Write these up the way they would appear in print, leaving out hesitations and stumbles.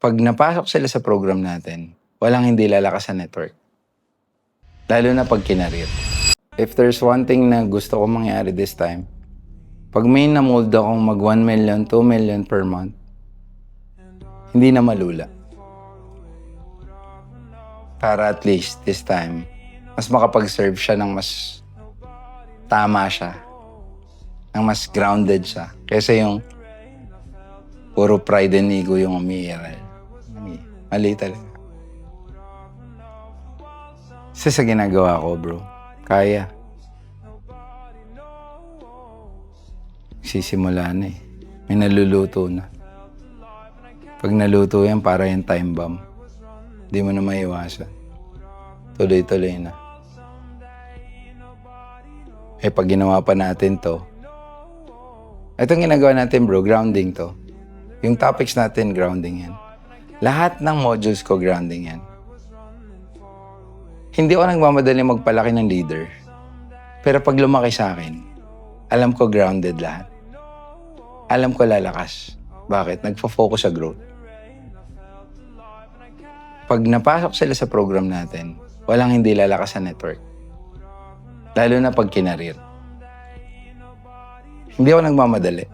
Pag napasok sila sa program natin, walang hindi lalakas sa network. Lalo na pag kinareer. If there's one thing na gusto ko mangyari this time, pag may namold akong mag 1 million, 2 million per month, hindi na malula. Para at least this time, mas makapag-serve siya ng mas tama siya. Ng mas grounded siya. Kaysa yung puro pride and ego yung umiiral. Mali talaga. Kasi sa ginagawa ko, bro, kaya. Sisimula na eh. May naluluto na. Pag naluto yan, para yung time bomb. Hindi mo na maiwasan. Tuloy-tuloy na. Eh, pag ginawa pa natin to, itong ginagawa natin, bro, grounding to. Yung topics natin, grounding yan. Lahat ng modules ko, grounding yan. Hindi ako nagmamadali magpalaki ng leader. Pero pag lumaki sa akin, alam ko grounded lahat. Alam ko lalakas. Bakit? Nagfo-focus sa growth. Pag napasok sila sa program natin, walang hindi lalakas sa network. Lalo na pag kinareer. Hindi ako nagmamadali.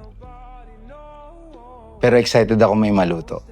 Pero excited ako may maluto.